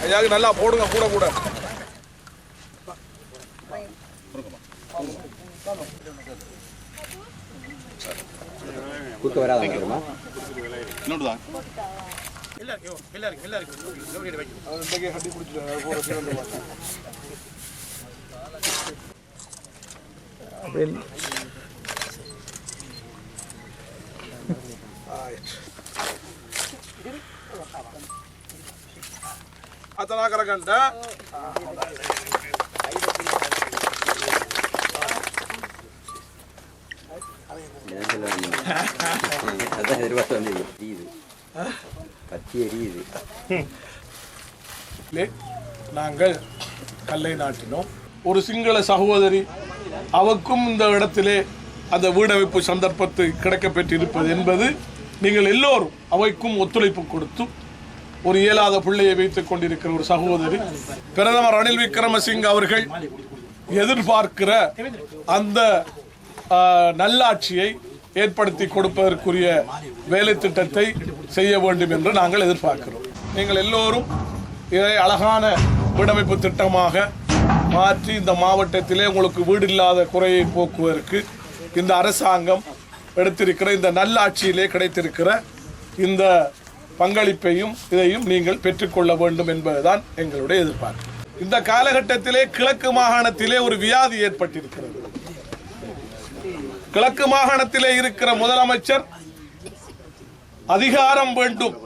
ஐயாவுக்கு நல்லா போடுங்க கூட கூட. குறுக்க வராது இன்னொன்றுதான் అతను అక్కడికంట அதான் எதிர்பார்த்து வந்து எரியுது பத்தி எரியுது. நாங்கள் கல்லை நாட்டினோம். ஒரு சிங்கள சகோதரி அவருக்கும் இந்த இடத்திலே அந்த வீடமைப்பு சந்தர்ப்பத்தை கிடைக்கப்பெற்றிருப்பது என்பது நீங்கள் எல்லோரும் அவைக்கும் ஒத்துழைப்பு கொடுத்து ஒரு இயலாத பிள்ளையை வைத்துக் கொண்டிருக்கிற ஒரு சகோதரி பிரதமர் ரணில் விக்ரமசிங்க அவர்கள் எதிர்பார்க்கிற அந்த நல்லாட்சியை ஏற்படுத்தி கொடுப்பதற்குரிய வேலை திட்டத்தை செய்ய வேண்டும் என்று நாங்கள் எதிர்பார்க்கிறோம். நீங்கள் எல்லோரும் இதை அழகான வீடமைப்பு திட்டமாக மாற்றி இந்த மாவட்டத்திலே உங்களுக்கு வீடு இல்லாத குறையை போக்குவதற்கு இந்த அரசாங்கம் எடுத்திருக்கிற இந்த நல்லாட்சியிலே கிடைத்திருக்கிற இந்த பங்களிப்பையும் இதையும் நீங்கள் பெற்றுக்கொள்ள வேண்டும் என்பதுதான் எங்களுடைய எதிர்பார்ப்பு. இந்த காலகட்டத்திலே கிழக்கு மாகாணத்திலே ஒரு வியாதி ஏற்பட்டிருக்கிறது. கிழக்கு மாகாணத்திலே இருக்கிற முதலமைச்சர் அதிகாரம் வேண்டும்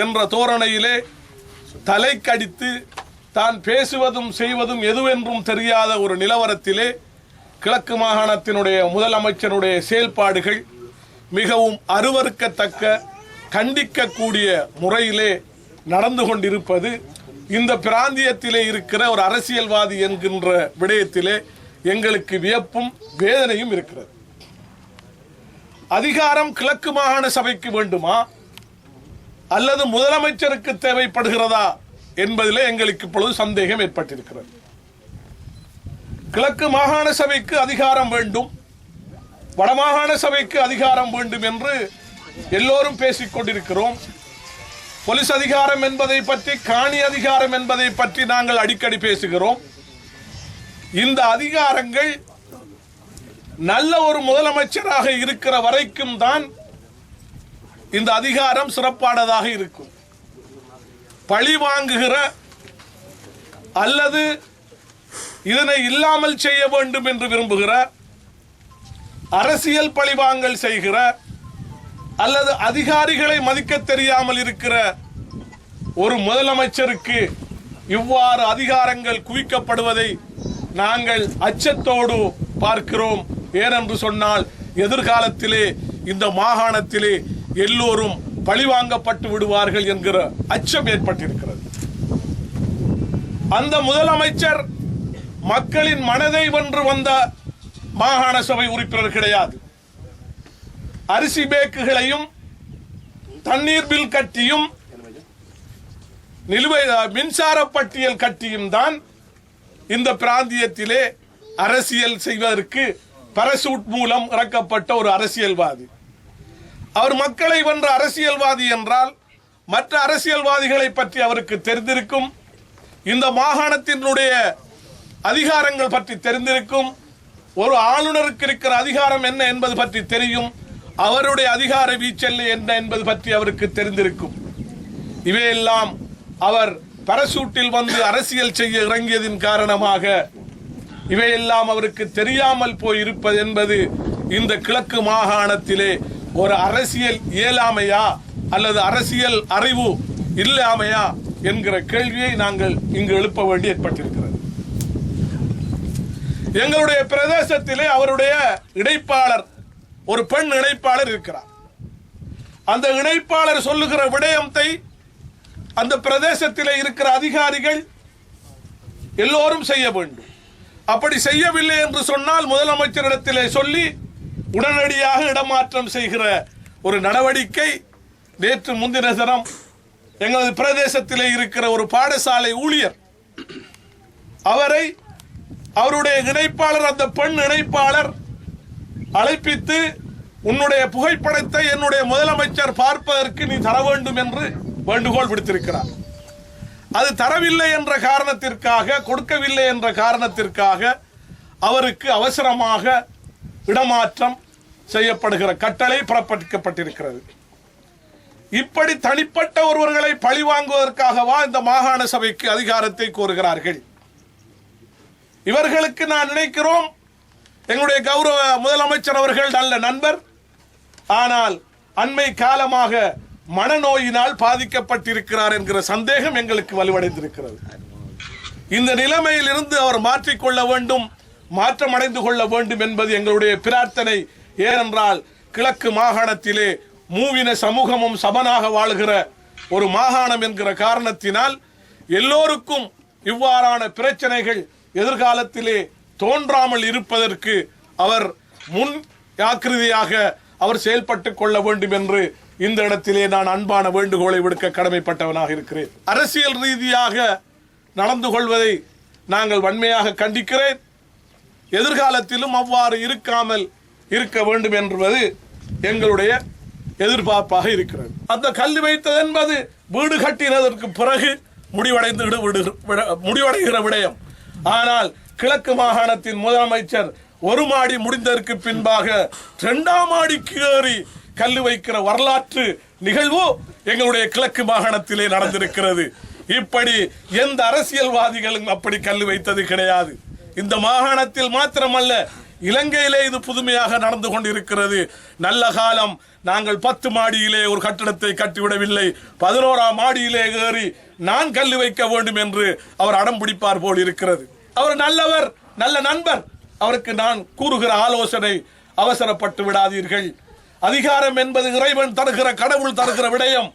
என்ற தோரணையிலே தலை கடித்து தான் பேசுவதும் செய்வதும் எதுவென்றும் தெரியாத ஒரு நிலவரத்திலே கிழக்கு மாகாணத்தினுடைய முதலமைச்சருடைய செயல்பாடுகள் மிகவும் அருவருக்கத்தக்க கண்டிக்கக்கூடிய முறையிலே நடந்து கொண்டிருப்பது இந்த பிராந்தியத்திலே இருக்கிற ஒரு அரசியல்வாதி என்கின்ற விடயத்திலே எங்களுக்கு வியப்பும் வேதனையும் இருக்கிறது. அதிகாரம் கிழக்கு மாகாண சபைக்கு வேண்டுமா அல்லது முதலமைச்சருக்கு தேவைப்படுகிறதா என்பதிலே எங்களுக்கு இப்பொழுது சந்தேகம் ஏற்பட்டிருக்கிறது. கிழக்கு மாகாண சபைக்கு அதிகாரம் வேண்டும், வடமாகாண சபைக்கு அதிகாரம் வேண்டும் என்று எல்லோரும் பேசிக் கொண்டிருக்கிறோம். போலீஸ் அதிகாரம் என்பதை பற்றி, காணி அதிகாரம் என்பதை பற்றி நாங்கள் அடிக்கடி பேசுகிறோம். இந்த அதிகாரங்கள் நல்ல ஒரு முதலமைச்சராக இருக்கிற வரைக்கும் தான் இந்த அதிகாரம் சிறப்பானதாக இருக்கும். பழி வாங்குகிற அல்லது இதனை இல்லாமல் செய்ய வேண்டும் என்று விரும்புகிற, அரசியல் பழிவாங்கல் செய்கிற அல்லது அதிகாரிகளை மதிக்க தெரியாமல் இருக்கிற ஒரு முதலமைச்சருக்கு இவ்வாறு அதிகாரங்கள் குவிக்கப்படுவதை நாங்கள் அச்சத்தோடு பார்க்கிறோம். ஏனென்று சொன்னால் எதிர்காலத்திலே இந்த மாகாணத்திலே எல்லோரும் பழிவாங்கப்பட்டு விடுவார்கள் என்கிற அச்சம் ஏற்பட்டிருக்கிறது. அந்த முதலமைச்சர் மக்களின் மனதை வென்று வந்த மாகாண சபை உறுப்பினர் கிடையாது. அரிசி பேக்குகளையும் தண்ணீர் பில் கட்டியும் நிலுவை மின்சார பட்டியல் கட்டியும் தான் இந்த பிராந்தியத்திலே அரசியல் செய்வதற்கு பரசூட் மூலம் இறக்கப்பட்ட ஒரு அரசியல்வாதி. அவர் மக்களை வென்ற அரசியல்வாதி என்றால் மற்ற அரசியல்வாதிகளை பற்றி அவருக்கு தெரிந்திருக்கும், இந்த மாகாணத்தினுடைய அதிகாரங்கள் பற்றி தெரிந்திருக்கும், ஒரு ஆளுநருக்கு இருக்கிற அதிகாரம் என்ன என்பது பற்றி தெரியும், அவருடைய அதிகார வீச்சல் என்ன என்பது பற்றி அவருக்கு தெரிந்திருக்கும். இவையெல்லாம் அவர் பரசூட்டில் வந்து அரசியல் செய்ய இறங்கியதின் காரணமாக இவையெல்லாம் அவருக்கு தெரியாமல் போய் இருப்பது என்பது இந்த கிழக்கு மாகாணத்திலே ஒரு அரசியல் இயலாமையா அல்லது அரசியல் அறிவு இல்லாமையா என்கிற கேள்வியை நாங்கள் இங்கு எழுப்ப வேண்டி ஏற்பட்டிருக்கிறது. எங்களுடைய பிரதேசத்திலே அவருடைய இணைப்பாளர், ஒரு பெண் இணைப்பாளர் இருக்கிறார். அந்த இணைப்பாளர் சொல்லுகிற விடயத்தை அந்த பிரதேசத்திலே இருக்கிற அதிகாரிகள் எல்லோரும் செய்ய வேண்டும். அப்படி செய்யவில்லை என்று சொன்னால் முதலமைச்சரிடத்திலே சொல்லி உடனடியாக இடமாற்றம் செய்கிற ஒரு நடவடிக்கை நேற்று முந்தின தினம் எங்களது பிரதேசத்திலே இருக்கிற ஒரு பாடசாலை ஊழியர், அவரை அவருடைய இணைப்பாளர், அந்த பெண் இணைப்பாளர் அழைப்பித்து உன்னுடைய புகைப்படத்தை என்னுடைய முதலமைச்சர் பார்ப்பதற்கு நீ தர வேண்டும் என்று வேண்டுகோள் விடுத்திருக்கிறார். அது தரவில்லை என்ற காரணத்திற்காக, கொடுக்கவில்லை என்ற காரணத்திற்காக அவருக்கு அவசரமாக இடமாற்றம் செய்யப்படுகிற கட்டளை பிறப்பிக்கப்பட்டிருக்கிறது. இப்படி தனிப்பட்ட ஒருவர்களை பழிவாங்குவதற்காகவா இந்த மாகாண சபைக்கு அதிகாரத்தை கோருகிறார்கள்? இவர்களுக்கு நான் நினைக்கிறோம் எங்களுடைய கௌரவ முதலமைச்சர் அவர்கள் நல்ல நண்பர். ஆனால் அண்மை காலமாக மனநோயினால் பாதிக்கப்பட்டிருக்கிறார் என்கிற சந்தேகம் எங்களுக்கு வலுவடைந்திருக்கிறது. இந்த நிலைமையில் இருந்து அவர் மாற்றிக்கொள்ள வேண்டும், மாற்றமடைந்து கொள்ள வேண்டும் என்பது எங்களுடைய பிரார்த்தனை. ஏனென்றால் கிழக்கு மாகாணத்திலே மூவின சமூகமும் சமனாக வாழுகிற ஒரு மாகாணம் என்கிற காரணத்தினால் எல்லோருக்கும் இவ்வாறான பிரச்சனைகள் எதிர்காலத்திலே தோன்றாமல் இருப்பதற்கு அவர் முன் ஜாக்கிரதையாக அவர் செயல்பட்டுக் கொள்ள வேண்டும் என்று இந்த இடத்திலே நான் அன்பான வேண்டுகோளை விடுக்க கடமைப்பட்டவனாக இருக்கிறேன். அரசியல் ரீதியாக நடந்து கொள்வதை நாங்கள் வன்மையாக கண்டிக்கிறேன். எதிர்காலத்திலும் அவ்வாறு இருக்காமல் இருக்க வேண்டும் என்பது எங்களுடைய எதிர்பார்ப்பாக இருக்கிறது. அந்த கல்வி வைத்தது என்பது வீடு கட்டினதற்கு பிறகு முடிவடைகிற விடயம். ஆனால் கிழக்கு மாகாணத்தின் முதலமைச்சர் ஒரு மாடி முடிந்ததற்கு பின்பாக 2ஆம் மாடிக்கு ஏறி கல்லு வைக்கிற வரலாற்று நிகழ்வு எங்களுடைய கிழக்கு மாகாணத்திலே நடந்திருக்கிறது. இப்படி எந்த அரசியல்வாதிகளும் அப்படி கல்லு வைத்தது கிடையாது. இந்த மாகாணத்தில் மாத்திரமல்ல, இலங்கையிலே இது புதுமையாக நடந்து கொண்டிருக்கிறது. நல்ல காலம் நாங்கள் 10 மாடியிலே ஒரு கட்டிடத்தை கட்டிவிடவில்லை, 11ஆம் மாடியிலே ஏறி நான் கல்லு வைக்க வேண்டும் என்று அவர் அடம் பிடிப்பார் போல் இருக்கிறது. அவர் நல்லவர், நல்ல நண்பர். அவருக்கு நான் கூறுகிற ஆலோசனை, அவசரப்பட்டு விடாதீர்கள். அதிகாரம் என்பது இறைவன் தருகிற, கடவுள் தருகிற விடயம்.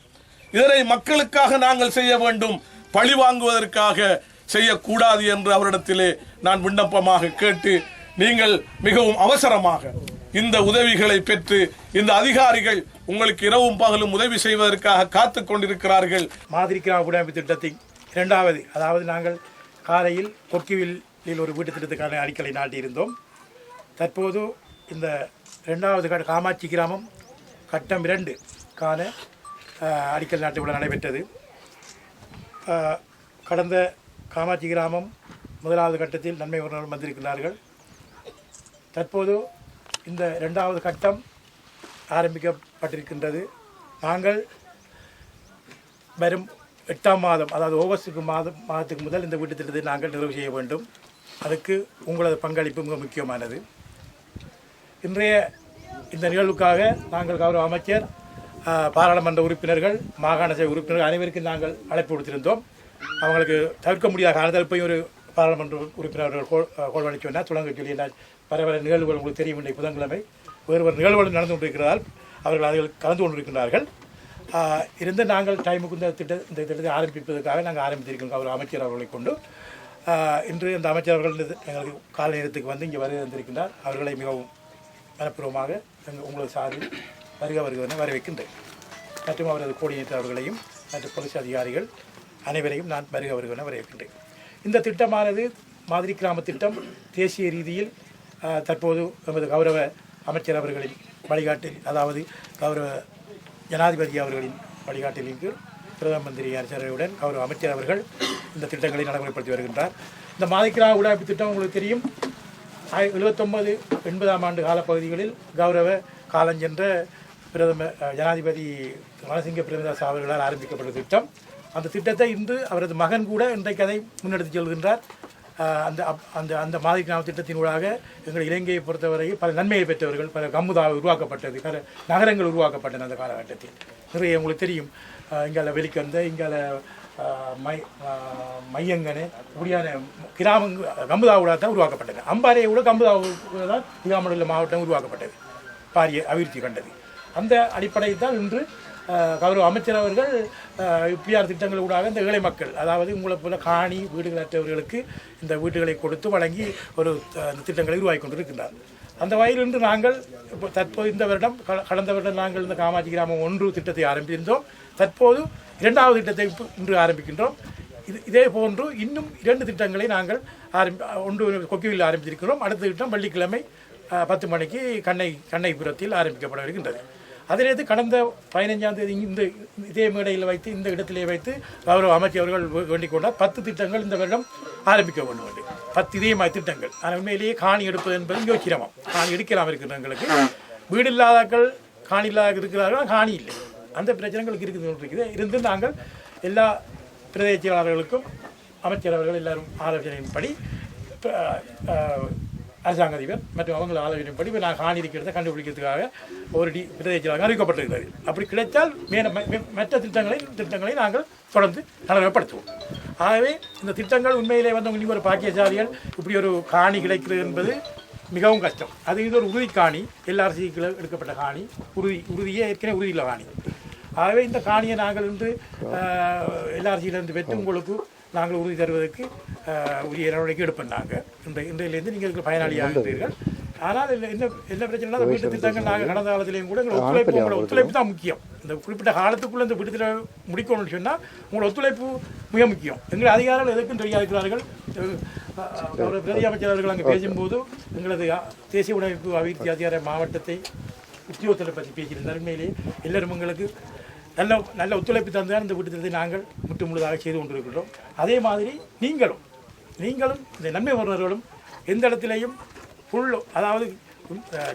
இதனை மக்களுக்காக நாங்கள் செய்ய வேண்டும், பழி வாங்குவதற்காக செய்யக்கூடாது என்று அவரிடத்திலே நான் விண்ணப்பமாக கேட்டு, நீங்கள் மிகவும் அவசரமாக இந்த உதவிகளை பெற்று, இந்த அதிகாரிகள் உங்களுக்கு இரவும் பகலும் உதவி செய்வதற்காக காத்துக் கொண்டிருக்கிறார்கள். மாதிரி கிராம குடியமைப்பு திட்டத்தின் 2வது, அதாவது நாங்கள் காலையில் கொக்கிவில்லில் ஒரு வீட்டு திட்டத்துக்கான அடிக்கலை நாட்டியிருந்தோம். தற்போது இந்த 2வது காமாட்சி கிராமம் கட்டம் 2க்கான அடிக்கல் நாட்டு விழா நடைபெற்றது. கடந்த காமாட்சி கிராமம் 1வது கட்டத்தில் நன்மை உறவினர் வந்திருக்கிறார்கள். தற்போது இந்த 2வது கட்டம் ஆரம்பிக்கப்பட்டிருக்கின்றது. நாங்கள் வரும் 8ஆம் மாதம், அதாவது ஆகஸ்ட் மாதத்துக்கு முதல் இந்த வீட்டு திட்டத்தை நாங்கள் நிறைவு செய்ய வேண்டும். அதுக்கு உங்களது பங்களிப்பு மிக முக்கியமானது. இன்றைய இந்த நிகழ்வுக்காக நாங்கள் கௌரவ அமைச்சர், பாராளுமன்ற உறுப்பினர்கள், மாகாண சபை உறுப்பினர்கள் அனைவருக்கும் நாங்கள் அழைப்பு கொடுத்திருந்தோம். அவங்களுக்கு தவிர்க்க முடியாத காரணத்தில் போய் ஒரு பாராளுமன்ற உறுப்பினர்கள் கோல்வழி சொன்னால் தொடங்க சொல்லி பல நிகழ்வுகள் உங்களுக்கு தெரியும். இன்றைய புதன்கிழமை வேறு நிகழ்வுகள் நடந்து கொண்டிருக்கிறார்கள். அவர்கள் அதில் கலந்து கொண்டிருக்கிறார்கள். இருந்து நாங்கள் டைமுக்கு இந்த திட்டத்தை ஆரம்பிப்பதற்காக நாங்கள் ஆரம்பித்திருக்கிறோம் கௌரவ அமைச்சர் அவர்களை கொண்டு. இன்று இந்த அமைச்சர் அவர்கள் எங்களுக்கு காலை நேரத்துக்கு வந்து இங்கே வருகை வந்திருக்கின்றார். அவர்களை மிகவும் மனப்பூர்வமாக உங்களது சார்பில் வருகை வரவேற்கின்றேன். மற்றும் அவரது கோஆர்டினேட்டர் அவர்களையும் மற்ற போலீஸ் அதிகாரிகள் அனைவரையும் நான் வருகை வரவேற்கின்றேன். இந்த திட்டமானது மாதிரி கிராம திட்டம் தேசிய ரீதியில் தற்போது நமது கௌரவ அமைச்சர் அவர்களின் வழிகாட்டில், அதாவது கௌரவ ஜனாதிபதி அவர்களின் வழிகாட்டிலின் கீழ் பிரதம மந்திரி அரசருடன் கௌரவ அமைச்சர் அவர்கள் இந்த திட்டங்களை நடைமுறைப்படுத்தி வருகின்றார். இந்த மாதிரி கிராம உடாய்ப்பு திட்டம் உங்களுக்கு தெரியும், 79-80ஆம் ஆண்டு காலப்பகுதிகளில் கௌரவ காலஞ்சென்ற ஜனாதிபதி ரணசிங்க பிரேமதாஸ் அவர்களால் ஆரம்பிக்கப்பட்ட திட்டம். அந்த திட்டத்தை இன்று அவரது மகன் கூட இன்றைக்கு அதை முன்னெடுத்து செல்கின்றார். அந்த மாதிரி கிராம திட்டத்தினூடாக எங்கள் இலங்கையை பொறுத்தவரையில் பல நன்மையை பெற்றவர்கள், பல கம்முதா உருவாக்கப்பட்டது, பல நகரங்கள் உருவாக்கப்பட்டன. அந்த காலகட்டத்தில் நிறைய உங்களுக்கு தெரியும், இங்கால வெளிக்கந்த, இங்கால மையங்கனை இப்படியான கிராமங்கள் கம்புதாவோட தான் உருவாக்கப்பட்டது. அம்பாறையை கூட கம்புதாவோட தான் திகாமடல மாவட்டம் உருவாக்கப்பட்டது, பாரிய அபிவிருத்தி கண்டது. அந்த அடிப்படையில் தான் இன்று கௌரவ அமைச்சர் அவர்கள் பிஆர் திட்டங்கள் ஊடாக இந்த ஏழை மக்கள், அதாவது உங்களை போல காணி வீடுகளற்றவர்களுக்கு இந்த வீடுகளை கொடுத்து வழங்கி ஒரு திட்டங்களை உருவாக்கி கொண்டிருக்கின்றார். அந்த வகையில் இன்று நாங்கள் இப்போ தற்போது இந்த வருடம், கடந்த வருடம் நாங்கள் இந்த காமாட்சி கிராமம் 1 திட்டத்தை ஆரம்பித்திருந்தோம். தற்போது 2வது திட்டத்தை இன்று ஆரம்பிக்கின்றோம். இதே போன்று இன்னும் 2 திட்டங்களை நாங்கள் ஒன்று கொக்கிவில் ஆரம்பித்திருக்கிறோம். அடுத்த திட்டம் வெள்ளிக்கிழமை 10 மணிக்கு கண்ணைபுரத்தில் ஆரம்பிக்கப்பட இருக்கின்றது. அதிலிருந்து கடந்த 15ஆம் தேதி இந்த இதே மேடையில் வைத்து இந்த இடத்திலே வைத்து கௌரவ அமைச்சர்கள் வேண்டிக் கொண்டால் 10 திட்டங்கள் இந்த வருடம் ஆரம்பிக்க வேண்டும். 10 இதே மாதிரி திட்டங்கள். ஆனால் உண்மையிலேயே காணி எடுப்பது என்பது யோசிக்கிறோம். காணி எடுக்கலாம் இருக்கிறவங்களுக்கு வீடு இல்லாதாக்கள் காணி இல்லாத இருக்கிறார்கள், காணி இல்லை. அந்த பிரச்சனைகளுக்கு இருக்குது. இருந்து நாங்கள் எல்லா பிரதேச செயலாளர்களுக்கும் அமைச்சர் அவர்கள் எல்லாரும் ஆலோசனையின்படி அரசாங்க அதிபர் மற்றும் அவங்கள ஆலோசனைப்படி நான் காணி இருக்கிறத கண்டுபிடிக்கிறதுக்காக ஒரு பிரதேசமாக அறிவிக்கப்பட்டிருக்கிறது. அப்படி கிடைத்தால் மற்ற திட்டங்களை நாங்கள் தொடர்ந்து நடைமுறைப்படுத்துவோம். ஆகவே இந்த திட்டங்கள் உண்மையிலே வந்தவங்க நீங்கள் ஒரு பாக்கியசாலிகள் இப்படி ஒரு காணி கிடைக்கிறது என்பது மிகவும் கஷ்டம். அது இது ஒரு உறுதி காணி, எல்லாரசிக்கு எடுக்கப்பட்ட காணி, உறுதியே ஏற்கனவே உறுதியில் காணி. ஆகவே இந்த காணியை நாங்கள் வந்து எல்லாரசியிலிருந்து பெற்று உங்களுக்கு நாங்கள் உறுதி தருவதற்கு உரிய நடவடிக்கை எடுப்போம். நாங்கள் இன்றையிலேருந்து நீங்கள் இதுக்கு பயனாளியாக இருக்கிறீர்கள். ஆனால் என்ன பிரச்சனைனா அந்த வீட்டு திட்டங்கள் நாங்கள் கடந்த காலத்திலேயும் கூட எங்களை ஒத்துழைப்பு தான் முக்கியம். இந்த குறிப்பிட்ட காலத்துக்குள்ளே இந்த வீட்டு முடிக்கணும்னு சொன்னால் உங்களோட ஒத்துழைப்பு மிக முக்கியம். எங்கள் அதிகாரிகள் எதற்கும் தெரியாதிருக்கிறார்கள். ஒரு பிரதி அமைச்சர்கள் அங்கே பேசும்போது எங்களது தேசிய உணவு அபிவிருத்தி அதிகார மாவட்டத்தை உத்தியோகத்தை பற்றி பேசியிருந்தார். உண்மையிலேயே எல்லாரும் எங்களுக்கு நல்ல ஒத்துழைப்பு தந்தால் இந்த வீட்டு திட்டத்தை நாங்கள் முழுதாக செய்து கொண்டிருக்கிறோம். அதே மாதிரி நீங்களும் இந்த நன்மை வருவர்களும் எந்த இடத்திலையும் அதாவது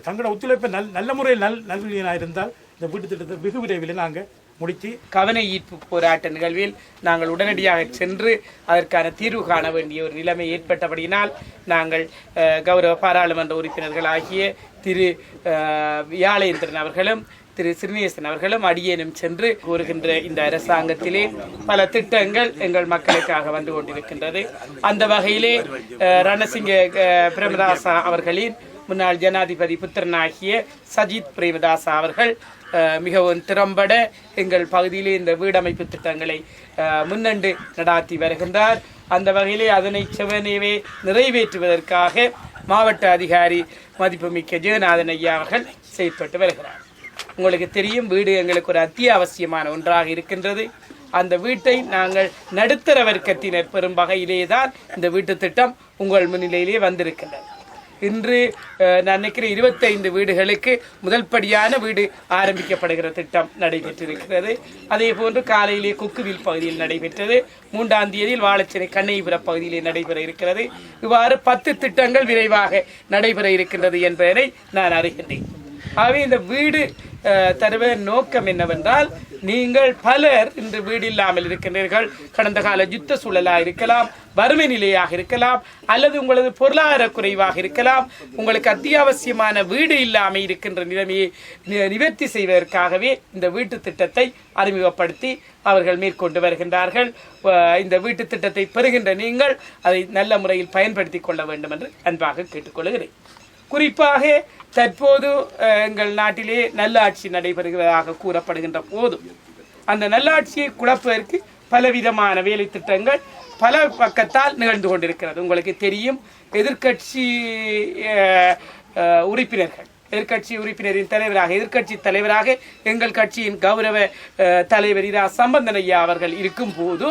தங்களோட ஒத்துழைப்பை நல்ல முறையில் நல்வழியாக இருந்தால் இந்த வீட்டு திட்டத்தை வெகு விரைவில் நாங்கள் முடித்து கவன ஈர்ப்பு போராட்ட நிகழ்வில் நாங்கள் உடனடியாக சென்று அதற்கான தீர்வு காண வேண்டிய ஒரு நிலைமை ஏற்பட்டபடியினால் நாங்கள் கௌரவ பாராளுமன்ற உறுப்பினர்கள் ஆகிய திரு வியாழேந்திரன் அவர்களும் திரு சிறுநேசன் அவர்களும் அடியேனும் சென்று கூறுகின்ற இந்த அரசாங்கத்திலே பல திட்டங்கள் எங்கள் மக்களுக்காக வந்து கொண்டிருக்கின்றது. அந்த வகையிலே ரணசிங்க பிரேமதாசா அவர்களின் முன்னாள் ஜனாதிபதி புத்திரனாகிய சஜித் பிரேமதாசா அவர்கள் மிகவும் திறம்பட எங்கள் பகுதியிலே இந்த வீடமைப்பு திட்டங்களை முன்னெண்டு நடாத்தி வருகின்றார். அந்த வகையிலே அதனை செவனேவே நிறைவேற்றுவதற்காக மாவட்ட அதிகாரி மதிப்புமிக்க ஜெகநாதன் ஐயா அவர்கள் செயற்பட்டு வருகிறார். உங்களுக்கு தெரியும், வீடு எங்களுக்கு ஒரு அத்தியாவசியமான ஒன்றாக இருக்கின்றது. அந்த வீட்டை நாங்கள் நடுத்தர வர்க்கத்தினர் பெறும் வகையிலேதான் இந்த வீட்டு திட்டம் உங்கள் முன்னிலையிலே வந்திருக்கின்றது. இன்று நான் நினைக்கிறேன் 25 வீடுகளுக்கு முதல் படியான வீடு ஆரம்பிக்கப்படுகிற திட்டம் நடைபெற்றிருக்கிறது. அதே போன்று காலையிலே கொக்குவில் பகுதியில் நடைபெற்றது. 3ஆம் தேதியில் வாழைச்சேனை கண்ணைபுர பகுதியிலே நடைபெற இருக்கிறது. இவ்வாறு 10 திட்டங்கள் விரைவாக நடைபெற இருக்கின்றது என்பதனை நான் அறிகின்றேன். ஆகவே இந்த வீடு தருவதன் நோக்கம் என்னவென்றால், நீங்கள் பலர் இன்று வீடு இல்லாமல் இருக்கின்றீர்கள். கடந்த கால யுத்த சூழலாக இருக்கலாம், வறுமை நிலையாக இருக்கலாம், அல்லது உங்களது பொருளாதார குறைவாக இருக்கலாம். உங்களுக்கு அத்தியாவசியமான வீடு இல்லாமல் இருக்கின்ற நிலைமையை நிவர்த்தி செய்வதற்காகவே இந்த வீட்டு திட்டத்தை அறிமுகப்படுத்தி அவர்கள் மேற்கொண்டு வருகின்றார்கள். இந்த வீட்டு திட்டத்தை பெறுகின்ற நீங்கள் அதை நல்ல முறையில் பயன்படுத்தி கொள்ள வேண்டும் என்று அன்பாக கேட்டுக்கொள்கிறேன். குறிப்பாக தற்போது எங்கள் நாட்டிலே நல்லாட்சி நடைபெறுகிறதாக கூறப்படுகின்ற போதும் அந்த நல்லாட்சியை குழப்பதற்கு பலவிதமான வேலை திட்டங்கள் பல பக்கத்தால் நிகழ்ந்து கொண்டிருக்கிறது. உங்களுக்கு தெரியும், எதிர்கட்சி உறுப்பினரின் தலைவராக எதிர்கட்சி தலைவராக எங்கள் கட்சியின் கௌரவ தலைவர் இரா சம்பந்தன் ஐயா அவர்கள் இருக்கும் போது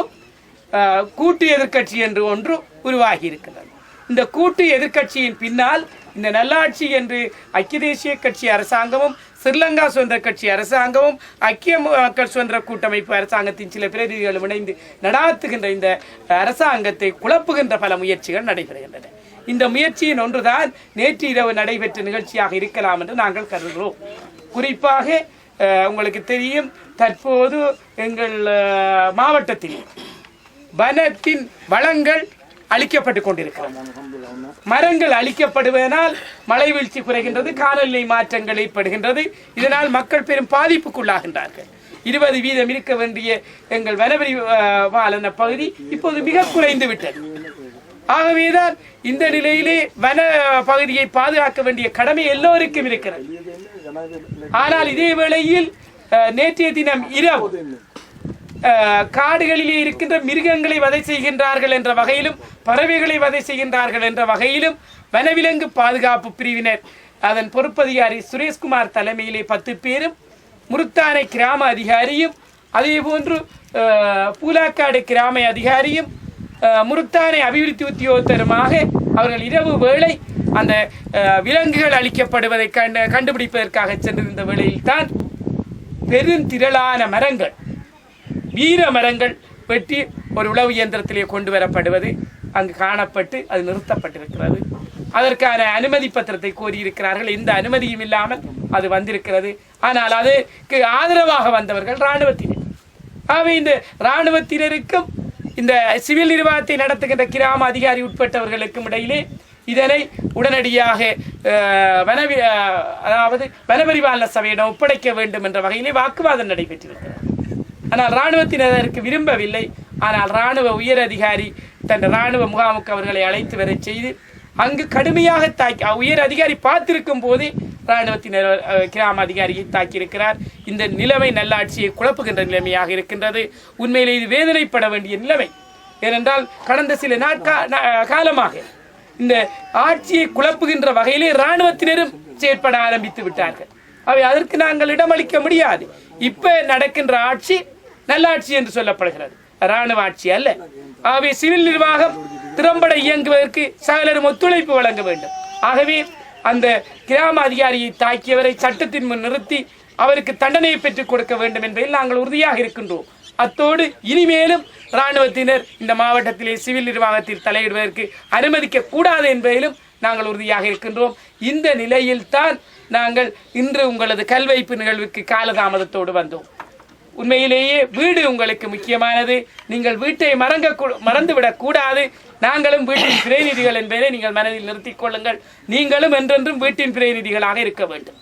கூட்டு எதிர்கட்சி என்று ஒன்று உருவாகி இருக்கிறது. இந்த கூட்டு எதிர்கட்சியின் பின்னால் இந்த நல்லாட்சி என்று ஐக்கிய தேசிய கட்சி அரசாங்கமும், ஸ்ரீலங்கா சுதந்திர கட்சி அரசாங்கமும், ஐக்கிய மக்கள் சுதந்திர கூட்டமைப்பு அரசாங்கத்தின் சில பிரதிநிதிகளும் இணைந்து நடாத்துகின்ற இந்த அரசாங்கத்தை குழப்புகின்ற பல முயற்சிகள் நடைபெறுகின்றன. இந்த முயற்சியின் ஒன்றுதான் நேற்று இரவு நடைபெற்ற நிகழ்ச்சியாக இருக்கலாம் என்று நாங்கள் கருதுகிறோம். குறிப்பாக உங்களுக்கு தெரியும், தற்போது எங்கள் மாவட்டத்தில் வனத்தின் வளங்கள் அழிக்கப்பட்டு கொண்டிருக்கிறது. மரங்கள் அழிக்கப்படுவதனால் மழை வீழ்ச்சி குறைகின்றது, காலநிலை மாற்றங்கள் ஏற்படுகின்றது. இதனால் மக்கள் பெரும் பாதிப்புக்குள்ளாகின்றார்கள். 20% இருக்க வேண்டிய எங்கள் வனப்பரிபாலன பகுதி இப்போது மிக குறைந்து விட்டது. ஆகவேதான் இந்த நிலையிலே வன பகுதியை பாதுகாக்க வேண்டிய கடமை எல்லோருக்கும் இருக்கிறது. ஆனால் இதே வேளையில் நேற்றைய தினம் இரவு காடுகளிலே இருக்கின்ற மிருகங்களை வதை செய்கின்றார்கள் என்ற வகையிலும், பறவைகளை வதை செய்கின்றார்கள் என்ற வகையிலும் வனவிலங்கு பாதுகாப்பு பிரிவினர் அதன் பொறுப்பதிகாரி சுரேஷ்குமார் தலைமையிலே 10 பேரும், முருத்தானை கிராம அதிகாரியும், அதே போன்று பூலாக்காடு கிராம அதிகாரியும், முருத்தானை அபிவிருத்தி உத்தியோகத்தருமாக அவர்கள் இரவு வேளை அந்த விலங்குகள் அளிக்கப்படுவதை கண்டுபிடிப்பதற்காக சென்றிருந்த வேளையில் தான் பெருந்திரளான மரங்கள், வீர மரங்கள் வெட்டி ஒரு உழவு இயந்திரத்திலே கொண்டு வரப்படுவது அங்கு காணப்பட்டு அது நிறுத்தப்பட்டிருக்கிறது. அதற்கான அனுமதி பத்திரத்தை கோரியிருக்கிறார்கள். எந்த அனுமதியும் இல்லாமல் அது வந்திருக்கிறது. ஆனால் அதற்கு ஆதரவாக வந்தவர்கள் இராணுவத்தினர். ஆகவே இந்த இராணுவத்தினருக்கும் இந்த சிவில் நிர்வாகத்தை நடத்துகின்ற கிராம அதிகாரி உட்பட்டவர்களுக்கும் இடையிலே இதனை உடனடியாக வனபரிபாலன சபையிடம் ஒப்படைக்க வேண்டும் என்ற வகையிலே வாக்குவாதம் நடைபெற்றிருக்கிறது. ஆனால் இராணுவத்தினர் அதற்கு விரும்பவில்லை. ஆனால் இராணுவ உயர் அதிகாரி தன் இராணுவ முகாமுக்கு அவர்களை அழைத்து வர செய்து அங்கு கடுமையாக தாக்கி, உயர் அதிகாரி பார்த்திருக்கும் போதே இராணுவத்தினர் கிராம அதிகாரியை தாக்கியிருக்கிறார். இந்த நிலைமை நல்லாட்சியை குழப்புகின்ற நிலைமையாக இருக்கின்றது. உண்மையிலே இது வேதனைப்பட வேண்டிய நிலைமை. ஏனென்றால் கடந்த சில காலமாக இந்த ஆட்சியை குழப்புகின்ற வகையிலே இராணுவத்தினரும் செயற்பட ஆரம்பித்து விட்டார்கள். அவை அதற்கு நாங்கள் இடமளிக்க முடியாது. இப்ப நடக்கின்ற ஆட்சி நல்லாட்சி என்று சொல்லப்படுகிறது, இராணுவ ஆட்சி அல்ல. ஆகவே சிவில் நிர்வாகம் திறம்பட இயங்குவதற்கு சகலரும் ஒத்துழைப்பு வழங்க வேண்டும். ஆகவே அந்த கிராம அதிகாரியை தாக்கியவரை சட்டத்தின் முன் நிறுத்தி அவருக்கு தண்டனையை பெற்றுக் கொடுக்க வேண்டும் என்பதில் நாங்கள் உறுதியாக இருக்கின்றோம். அத்தோடு இனிமேலும் இராணுவத்தினர் இந்த மாவட்டத்திலே சிவில் நிர்வாகத்தில் தலையிடுவதற்கு அனுமதிக்க கூடாது என்பதிலும் நாங்கள் உறுதியாக இருக்கின்றோம். இந்த நிலையில்தான் நாங்கள் இன்று உங்களது கல்வைப்பு நிகழ்வுக்கு காலதாமதத்தோடு வந்தோம். உண்மையிலேயே வீடு உங்களுக்கு முக்கியமானது. நீங்கள் வீட்டை மறந்துவிடக் கூடாது. நாங்களும் வீட்டின் பிரதிநிதிகள் என்பதை நீங்கள் மனதில் நிறுத்திக் கொள்ளுங்கள். நீங்களும் என்றென்றும் வீட்டின் பிரதிநிதிகளாக இருக்க வேண்டும்.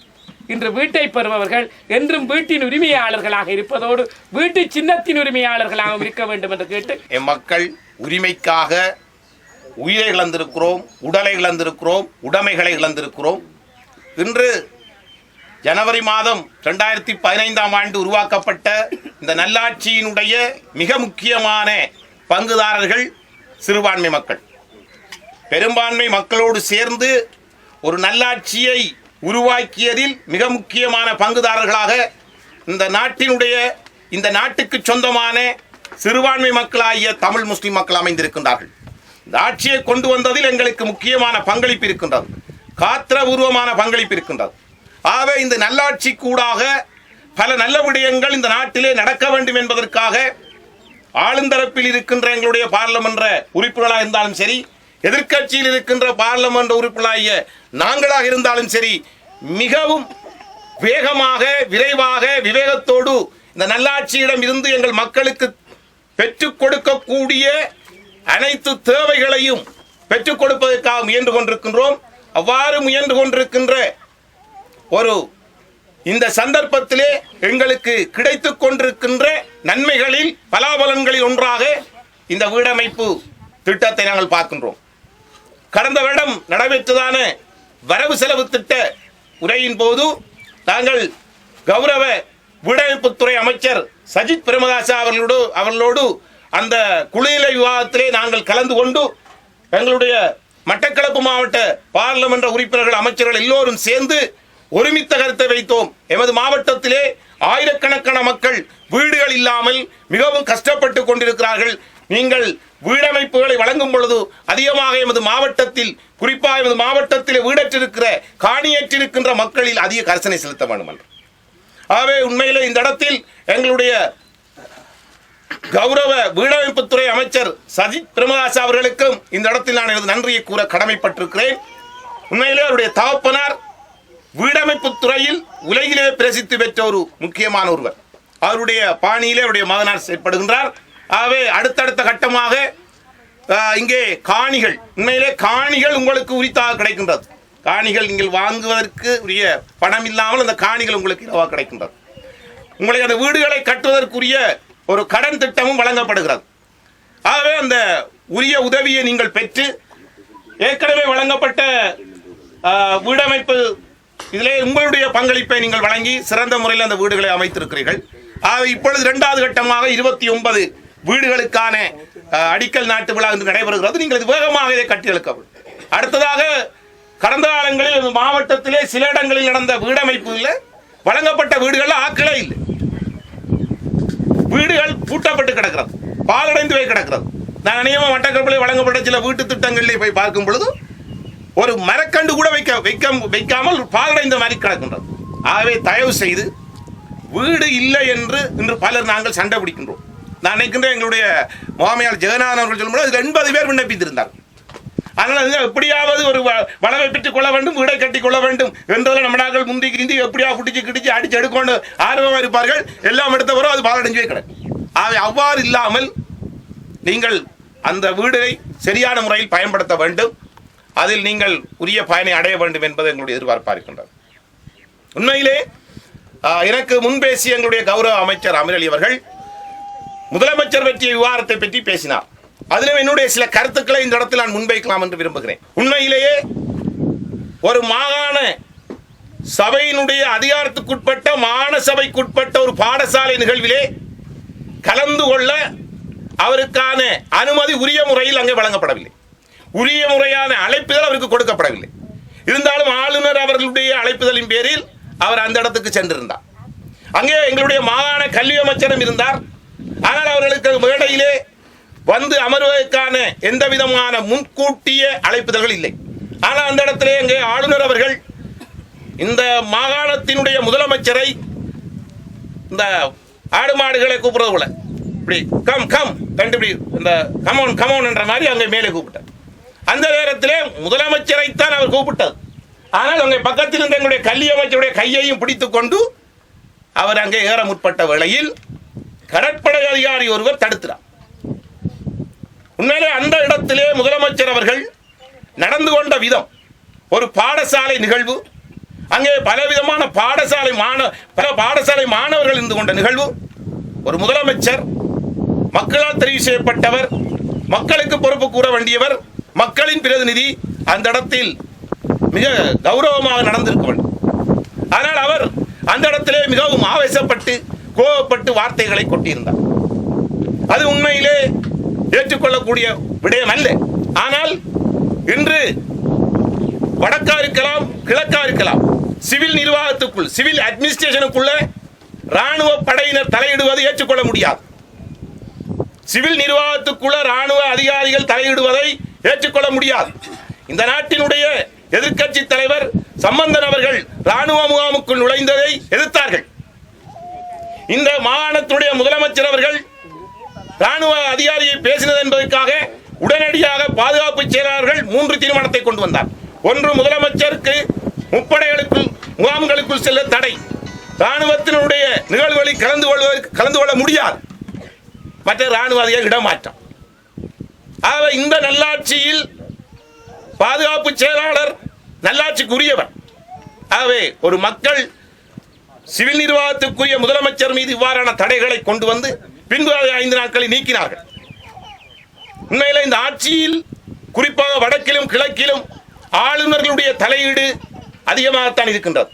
இன்று வீட்டை பெறுபவர்கள் என்றும் வீட்டின் உரிமையாளர்களாக இருப்பதோடு வீட்டு சின்னத்தின் உரிமையாளர்களாகவும் இருக்க வேண்டும் என்று கேட்டு, மக்கள் உரிமைக்காக உயிரை இழந்திருக்கிறோம், உடலை இழந்திருக்கிறோம், உடைமைகளை இழந்திருக்கிறோம். இன்று ஜனவரி மாதம் 2015ஆம் ஆண்டு உருவாக்கப்பட்ட இந்த நல்லாட்சியினுடைய மிக முக்கியமான பங்குதாரர்கள் சிறுபான்மை மக்கள். பெரும்பான்மை மக்களோடு சேர்ந்து ஒரு நல்லாட்சியை உருவாக்கியதில் மிக முக்கியமான பங்குதாரர்களாக இந்த நாட்டுக்கு சொந்தமான சிறுபான்மை மக்களாகிய தமிழ் முஸ்லிம் மக்கள் அமைந்திருக்கின்றார்கள். இந்த ஆட்சியை கொண்டு வந்ததில் எங்களுக்கு முக்கியமான பங்களிப்பு இருக்கின்றது, காத்திரபூர்வமான பங்களிப்பு இருக்கின்றது. ஆகவே இந்த நல்லாட்சி கூடாக பல நல்ல விடயங்கள் இந்த நாட்டிலே நடக்க வேண்டும் என்பதற்காக ஆளுந்தரப்பில் இருக்கின்ற எங்களுடைய பாராளுமன்ற உறுப்பினர்களாக இருந்தாலும் சரி, எதிர்க்கட்சியில் இருக்கின்ற பாராளுமன்ற உறுப்பினராகிய நாங்களாக இருந்தாலும் சரி, மிகவும் வேகமாக விரைவாக விவேகத்தோடு இந்த நல்லாட்சியிடம் இருந்து எங்கள் மக்களுக்கு பெற்றுக் கொடுக்கக்கூடிய அனைத்து தேவைகளையும் பெற்றுக் கொடுப்பதற்காக முயன்று கொண்டிருக்கின்றோம். அவ்வாறு முயன்று கொண்டிருக்கின்ற இந்த சந்தர்ப்பத்திலே எங்களுக்கு கிடைத்துக் கொண்டிருக்கின்ற நன்மைகளில் பலாபலன்களில் ஒன்றாக இந்த வீடமைப்பு திட்டத்தை நாங்கள் பார்க்கின்றோம். கடந்த வருடம் நடைபெற்றதான வரவு செலவு திட்ட உரையின் போது நாங்கள் கௌரவ வீடமைப்புத்துறை அமைச்சர் சஜித் பிரேமதாச அவர்களோடு அந்த குழுநில விவாதத்திலே நாங்கள் கலந்து கொண்டு எங்களுடைய மட்டக்களப்பு மாவட்ட பாராளுமன்ற உறுப்பினர்கள், அமைச்சர்கள் எல்லோரும் சேர்ந்து ஒருமித்த கருத்தை வைத்தோம். எமது மாவட்டத்திலே ஆயிரக்கணக்கான மக்கள் வீடுகள் இல்லாமல் மிகவும் கஷ்டப்பட்டு கொண்டிருக்கிறார்கள். நீங்கள் வீடமைப்புகளை வழங்கும் பொழுது அதிகமாக எமது மாவட்டத்தில், குறிப்பாக எமது மாவட்டத்தில் வீடற்றிருக்கிற காணியற்றிருக்கின்ற மக்களில் அதிக கரிசனை செலுத்த வேண்டும் என்று. ஆகவே உண்மையிலே இந்த இடத்தில் எங்களுடைய கௌரவ வீடமைப்புத்துறை அமைச்சர் சஜித் பிரேமதாஸ் அவர்களுக்கும் இந்த இடத்தில் நான் எனது நன்றியை கூற கடமைப்பட்டிருக்கிறேன். உண்மையிலே அவருடைய தகப்பனார் வீடமைப்பு துறையில் உலகிலே பிரசித்தி பெற்ற ஒரு முக்கியமான ஒருவர். அவருடைய பாணியிலே அவருடைய மகனார் செயற்படுகின்றார். ஆகவே அடுத்தடுத்த கட்டமாக இங்கே காணிகள், உண்மையிலே காணிகள் உங்களுக்கு உரித்தாக கிடைக்கின்றது. காணிகள் நீங்கள் வாங்குவதற்கு உரிய பணம் இல்லாமல் அந்த காணிகள் உங்களுக்கு இலவாக கிடைக்கின்றது. உங்களை அந்த வீடுகளை கட்டுவதற்குரிய ஒரு கடன் திட்டமும் வழங்கப்படுகிறது. ஆகவே அந்த உரிய உதவியை நீங்கள் பெற்று ஏற்கனவே வழங்கப்பட்ட வீடமைப்பு இதிலே உங்களுடைய பங்களிப்பை நீங்கள் வழங்கி சிறந்த முறையில் அந்த வீடுகளை அமைத்திருக்கிறீர்கள். இப்பொழுது 2வது கட்டமாக 29 வீடுகளுக்கான அடிக்கல் நாட்டு விழா என்று நடைபெறுகிறது. நீங்கள் இது வேகமாக இதை கட்டியெழுக்கவும். அடுத்ததாக கடந்த காலங்களில் மாவட்டத்திலே சில இடங்களில் நடந்த வீடமைப்பில் வழங்கப்பட்ட வீடுகள் ஆக்களே இல்லை, வீடுகள் பூட்டப்பட்டு கிடக்கிறது, பாலடைந்து போய் கிடக்கிறது. நான் நியம மட்டக்களப்பில் வழங்கப்பட்ட சில வீட்டு திட்டங்களிலே போய் பார்க்கும் பொழுது ஒரு மரக்கண்டு கூட வைக்காமல் பாலடைந்த மாதிரி கிடக்கின்றது. ஆகவே தயவு செய்து வீடு இல்லை என்று இன்று பலர் நாங்கள் சண்டை பிடிக்கின்றோம். நான் நினைக்கின்றேன் எங்களுடைய முகாமையாளர் ஜெகநாதன் அவர்கள் சொல்லும்போது அதில் 80 பேர் விண்ணப்பித்திருந்தார். அதனால் எப்படியாவது ஒரு வளவை பெற்றுக் கொள்ள வேண்டும், வீடை கட்டி கொள்ள வேண்டும் என்றதில் நம்ம நாங்கள் முந்தி கிந்தி எப்படியா குடிச்சு கிடிச்சு அடிச்சு எடுக்கொண்டு ஆர்வமாக இருப்பார்கள். எல்லாம் எடுத்தவரோ அது பாலடைஞ்சே கிடக்கும். அவ்வாறு இல்லாமல் நீங்கள் அந்த வீடை சரியான முறையில் பயன்படுத்த வேண்டும், அதில் நீங்கள் உரிய பயனை அடைய வேண்டும் என்பது எங்களுடைய எதிர்பார்ப்பாக இருக்கின்றது. உண்மையிலே எனக்கு முன்பேசி எங்களுடைய கௌரவ அமைச்சர் அமீர் அலி அவர்கள் முதலமைச்சர் பற்றிய விவகாரத்தை பற்றி பேசினார். அதிலும் என்னுடைய சில கருத்துக்களை இந்த இடத்தில் நான் முன்வைக்கலாம் என்று விரும்புகிறேன். உண்மையிலேயே ஒரு மாகாண சபையினுடைய அதிகாரத்துக்குட்பட்ட மாகாண சபைக்குட்பட்ட ஒரு பாடசாலை நிகழ்விலே கலந்து கொள்ள அவருக்கான அனுமதி உரிய முறையில் அங்கே வழங்கப்படவில்லை. உரிய முறையான அழைப்புதல் அவருக்கு கொடுக்கப்படவில்லை. இருந்தாலும் ஆளுநர் அவர்களுடைய அழைப்புதலின் பேரில் அவர் அந்த இடத்துக்கு சென்றிருந்தார். அங்கே எங்களுடைய மாகாண கல்வி அமைச்சரும் இருந்தார். ஆனால் அவர்களுக்கு மேடையிலே வந்து அமர்வதற்கான எந்த விதமான முன்கூட்டிய அழைப்புதல்கள் இல்லை. ஆனால் அந்த இடத்திலே எங்கே ஆளுநர் அவர்கள் இந்த மாகாணத்தினுடைய முதலமைச்சரை இந்த ஆடு மாடுகளை கூப்பிடுறது போல இப்படி கம் கம் கண்டுபிடி இந்த கமோன் கமோன் என்ற மாதிரி அங்கே மேலே கூப்பிட்டார். அந்த நேரத்திலே முதலமைச்சரைத்தான் அவர் கூப்பிட்டது. ஆனால் அங்கே பக்கத்தில் இருந்த எங்களுடைய கல்வி அமைச்சருடைய கையையும் பிடித்துக் கொண்டு அவர் அங்கே ஏற முற்பட்ட வேளையில் கடற்படை அதிகாரி ஒருவர் தடுக்கிறார். உண்மையிலே அந்த இடத்திலே முதலமைச்சர் அவர்கள் நடந்து கொண்ட விதம் ஒரு பாடசாலை நிகழ்வு, அங்கே பலவிதமான பல பாடசாலை மாணவர்கள் இருந்து கொண்ட நிகழ்வு, ஒரு முதலமைச்சர் மக்களால் தெரிவு செய்யப்பட்டவர், மக்களுக்கு பொறுப்பு கூற வேண்டியவர், மக்களின் பிரதிநிதி அந்த இடத்தில் மிக கௌரவமாக நடந்திருக்க வேண்டும். ஆனால் அவர் அந்த இடத்திலே மிகவும் ஆவேசப்பட்டு கோபப்பட்டு வார்த்தைகளை கொட்டியிருந்தார். அது உண்மையிலே ஏற்றுக்கொள்ளக்கூடிய விடயம் அல்ல. ஆனால் இன்று வடக்கா இருக்கலாம், கிழக்கா இருக்கலாம், சிவில் நிர்வாகத்துக்குள் சிவில் அட்மினிஸ்ட்ரேஷனுக்குள்ள ராணுவ படையினர் தலையிடுவதை ஏற்றுக்கொள்ள முடியாது. சிவில் நிர்வாகத்துக்குள்ள ராணுவ அதிகாரிகள் தலையிடுவதை ஏற்றுக்கொள்ள முடியாது. இந்த நாட்டினுடைய எதிர்க்கட்சி தலைவர் சம்பந்தன் அவர்கள் ராணுவ முகாமுக்குள் நுழைந்ததை எதிர்த்தார்கள். இந்த மாகாணத்துடைய முதலமைச்சர் அவர்கள் ராணுவ அதிகாரியை பேசினது என்பதற்காக உடனடியாக பாதுகாப்பு செயலாளர்கள் 3 தீர்மானத்தை கொண்டு வந்தார். ஒன்று, முதலமைச்சருக்கு முப்படைகளுக்குள் முகாம்களுக்குள் செல்ல தடை, ராணுவத்தினுடைய நிகழ்வுகளில் கலந்து கொள்ள முடியாது, மற்ற ராணுவ அதிகாரி இடமாற்றம். ஆகவே இந்த நல்லாட்சியில் பாதுகாப்பு செயலாளர் நல்லாட்சிக்குரியவர். ஆகவே ஒரு மக்கள் சிவில் நிர்வாகத்துக்குரிய முதலமைச்சர் மீது இவ்வாறான தடைகளை கொண்டு வந்து பின்பு அதை 5 நாட்களில் நீக்கினார்கள். உண்மையில் இந்த ஆட்சியில் குறிப்பாக வடக்கிலும் கிழக்கிலும் ஆளுநர்களுடைய தலையீடு அதிகமாகத்தான் இருக்கின்றது.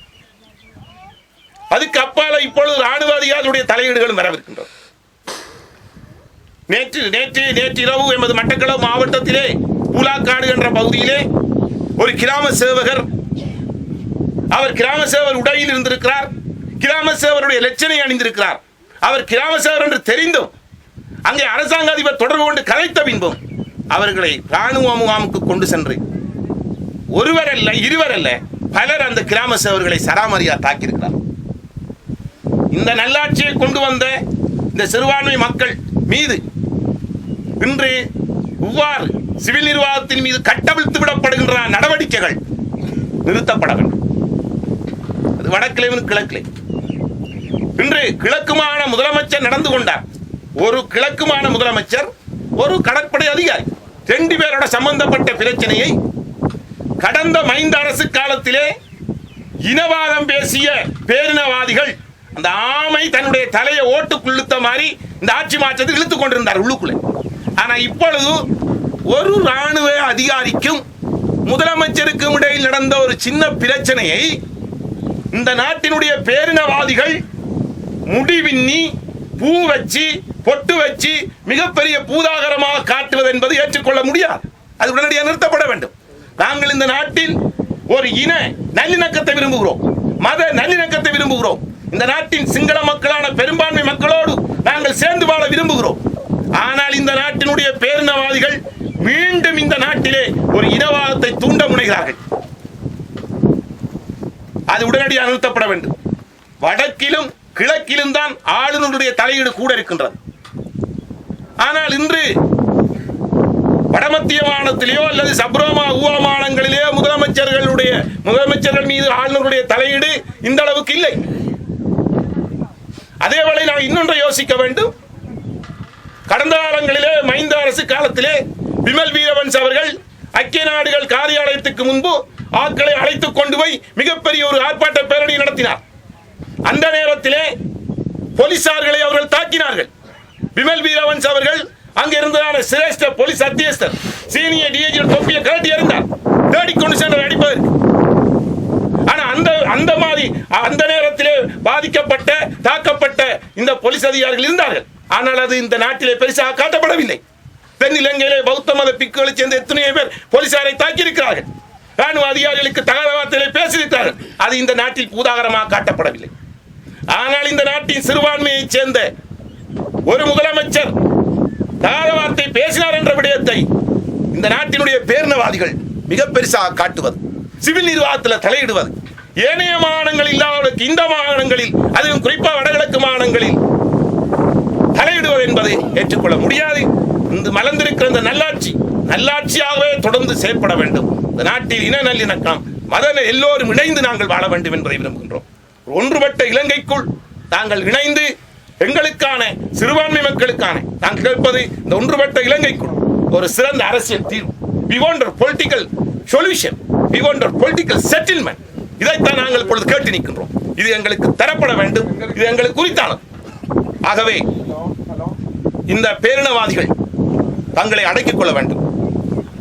அதுக்கு அப்பால இப்பொழுது ராணுவ அதிகாரிகளுடைய தலையீடுகளும் வரவிருக்கின்றது. நேற்று இரவு எமது மட்டக்களப்பு மாவட்டத்திலே பூலாக்காடு என்ற பகுதியிலே ஒரு கிராம சேவகர், அவர் கிராம சேவர் உடையில் இருந்திருக்கிறார், கிராம சேவருடைய லட்சணை அணிந்திருக்கிறார். அவர் கிராம சேவர் என்று தெரிந்தும் அங்கே அரசாங்க அதிபர் தொடர்பு கொண்டு கலைத்த பின்பும் அவர்களை ராணுவ முகாமுக்கு கொண்டு சென்று ஒருவர் அல்ல, இருவர் அல்ல, பலர் அந்த கிராம சேவர்களை சராமரியா தாக்கியிருக்கிறார். இந்த நல்லாட்சியை கொண்டு வந்த இந்த சிறுபான்மை மக்கள் மீது இன்று இவ்வாறு சிவில் நிர்வாகத்தின் மீது கட்டவிழ்த்து விடப்படுகின்ற நடவடிக்கைகள் நிறுத்தப்பட வேண்டும். அது வடக்கிலே கிழக்கிலே. இன்று கிழக்கு மாகாண முதலமைச்சர் நடந்து கொண்டார். ஒரு கிழக்கு மாகாண முதலமைச்சர், ஒரு கடற்படை அதிகாரி, 2 பேரோட சம்பந்தப்பட்ட பிரச்சனையை கடந்த மைந்த அரசு காலத்திலே இனவாதம் பேசிய பேரினவாதிகள் அந்த ஆமை தன்னுடைய தலையை ஓட்டுக்குள்ளுத்த மாதிரி இந்த ஆட்சி மாற்றத்தை இழுத்துக் கொண்டிருந்தார் உள்ளுக்குள்ளே. ஆனா இப்பொழுது ஒரு ராணுவ அதிகாரிக்கும் முதலமைச்சருக்கும் இடையில் நடந்த ஒரு சின்ன பிரச்சனையை இந்த நாட்டினுடைய பேரினவாதிகள் முடிவின்னி பூ வச்சு பொட்டு வச்சு மிகப்பெரிய பூதாகரமாக காட்டுவது என்பது ஏற்றுக்கொள்ள முடியாது. அது உடனடியாக நிறுத்தப்பட வேண்டும். நாங்கள் இந்த நாட்டில் ஒரு இன நல்லிணக்கத்தை விரும்புகிறோம், மத நல்லிணக்கத்தை விரும்புகிறோம். இந்த நாட்டின் சிங்கள மக்களான பெரும்பான்மை மக்களோடு நாங்கள் சேர்ந்து வாழ விரும்புகிறோம். ஆனால் இந்த நாட்டினுடைய பேரினவாதிகள் மீண்டும் இந்த நாட்டிலே ஒரு இனவாதத்தை தூண்ட முனைகிறார்கள். அது உடனடியாக நிறுத்தப்பட வேண்டும். வடக்கிலும் கிழக்கிலும் வழக்கிலும் தான் ஆளுநருடைய தலையீடு கூட இருக்கின்றது. ஆனால் இன்று வடமத்திய மாநிலத்திலேயோ அல்லது சப்ரோமா ஊவா மாநிலங்களிலேயோ முதலமைச்சர்கள் மீது ஆளுநருடைய தலையீடு இந்த அளவுக்கு இல்லை. அதேவேளை நாம் இன்னொன்றை யோசிக்க வேண்டும். கடந்த காலங்களிலே மஹிந்த அரசு காலத்திலே விமல் வீரவன்ஸ் அவர்கள் ஐக்கிய நாடுகள் காரியாலயத்துக்கு முன்பு ஆட்களை அழைத்துக் கொண்டு போய் மிகப்பெரிய ஒரு ஆர்ப்பாட்ட பேரணி நடத்தினார். அந்த நேரத்திலே போலீசார்களை அவர்கள் தாக்கினார்கள். விமல் வீரவன்ஸ் அவர்கள் அங்கிருந்ததான சிரேஷ்ட போலீஸ் அத்தியஸ்தர் சீனியர் டிஐஜி தொப்பியை கழட்டி இருந்தார், தேடிக்கொண்டு சென்று அடிப்பதற்கு. ஆனா அந்த மாதிரி அந்த நேரத்திலே பாதிக்கப்பட்ட தாக்கப்பட்ட இந்த போலீஸ் அதிகாரிகள் இருந்தார்கள். ஆனால் அது இந்த நாட்டிலே பெருசாக காட்டப்படவில்லை. தென் இலங்கையிலே பௌத்த மத பிக்குகளை சேர்ந்த எத்தனையோ பேர் போலீசாரை தாக்கியிருக்கிறார்கள், ராணுவ அதிகாரிகளுக்கு தகாத வார்த்தைகளை பேசியிருக்கிறார்கள். அது இந்த நாட்டில் பூதாகரமாக காட்டப்படவில்லை. ஆனால் இந்த நாட்டின் சிறுபான்மையைச் சேர்ந்த ஒரு முதலமைச்சர் தகாத வார்த்தை பேசினார் என்ற விடயத்தை இந்த நாட்டினுடைய பேரினவாதிகள் மிக பெருசாக காட்டுவது, சிவில் நிர்வாகத்தில் தலையிடுவது, ஏனைய மாகாணங்கள் இல்லாதவர்களுக்கு இந்த மாகாணங்களில், அதிலும் குறிப்பாக வடகிழக்கு மாகாணங்களில் தலையிடுவது என்பதை ஏற்றுக்கொள்ள முடியாது. இந்த மலர்ந்திருக்கிற இந்த நல்லாட்சியாகவே தொடர்ந்து செயற்பட வேண்டும். இந்த நாட்டில் இன நல்லிணக்கம், மத எல்லோரும் இணைந்து நாங்கள் வாழ வேண்டும் என்பதை விரும்புகின்றோம். ஒன்றுபட்ட இலங்கைக்குள் தாங்கள் இணைந்து எங்களுக்கான சிறுபான்மை மக்களுக்கான நாங்கள் கேட்பது இந்த ஒன்றுபட்ட இலங்கைக்குள் ஒரு சிறந்த அரசியல் தீர்வு. We want a political solution. We want a political settlement. இதைத்தான் நாங்கள் இப்பொழுது கேட்டு நிற்கின்றோம். இது எங்களுக்கு தரப்பட வேண்டும். இது எங்களுக்கு குறித்தானது. ஆகவே இந்த பேரினவாதிகள் தங்களை அடக்கிக் கொள்ள வேண்டும்.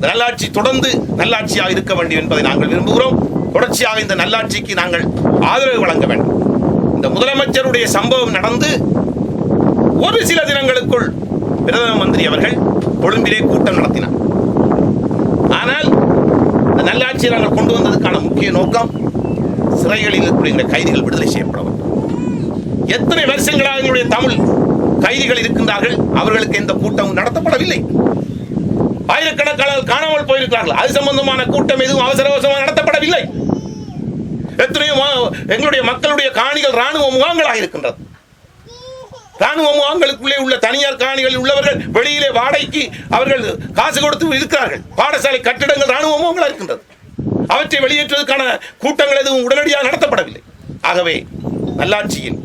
நல்லாட்சி தொடர்ந்து நல்லாட்சியாக இருக்க வேண்டும் என்பதை நாங்கள் விரும்புகிறோம். தொடர்ச்சியாக இந்த நல்லாட்சிக்கு நாங்கள் ஆதரவு வழங்க வேண்டும். இந்த முதலமைச்சருடைய சம்பவம் நடந்து ஒரு சில தினங்களுக்குள் பிரதம மந்திரி அவர்கள் கொழும்பிலே கூட்டம் நடத்தினார். ஆனால் இந்த நல்லாட்சியை நாங்கள் கொண்டு வந்ததுக்கான முக்கிய நோக்கம் சிறைகளில் இருக்கக்கூடிய கைதிகள் விடுதலை செய்யப்பட வேண்டும். எத்தனை வருஷங்களாக எங்களுடைய தமிழ் கைதிகள் இருக்கின்றார்கள், அவர்களுக்கு எந்த கூட்டமும் நடத்தப்படவில்லை. ஆயிரக்கணக்கான காணாமல் போயிருக்கிறார்கள். அது சம்பந்தமான கூட்டம் எதுவும் அவசரமாக நடத்தப்படவில்லை. எத்தனையோ எங்களுடைய மக்களுடைய காணிகள் ராணுவ முகாம்களாக இருக்கின்றது. ராணுவ முகாம்களுக்குள்ளே உள்ள தனியார் காணிகளில் உள்ளவர்கள் வெளியிலே வாடகைக்கு அவர்கள் காசு கொடுத்து இருக்கிறார்கள். பாடசாலை கட்டிடங்கள் ராணுவ முகாம்களாக இருக்கின்றது. அவற்றை வெளியேற்றுவதற்கான கூட்டங்கள் எதுவும் உடனடியாக நடத்தப்படவில்லை. ஆகவே நல்லாட்சியில்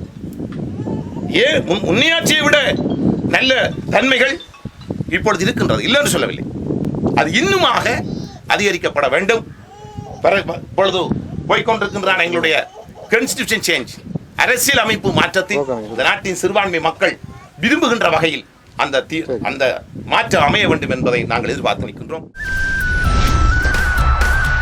முன்னையாட்சியை விட நல்ல தன்மைகள் இப்பொழுது இருக்கின்றது, இல்லைன்னு சொல்லவில்லை. அது இன்னுமாக அதிகரிக்கப்பட வேண்டும். இப்பொழுது போய்கொண்டிருக்கின்றான எங்களுடைய கான்ஸ்டிடியூஷன் சேஞ்ச், அரசியல் அமைப்பு மாற்றத்தில் இந்த நாட்டின் சிறுபான்மை மக்கள் விரும்புகின்ற வகையில் அந்த மாற்றம் அமைய வேண்டும் என்பதை நாங்கள் எதிர்பார்த்து நிற்கின்றோம்.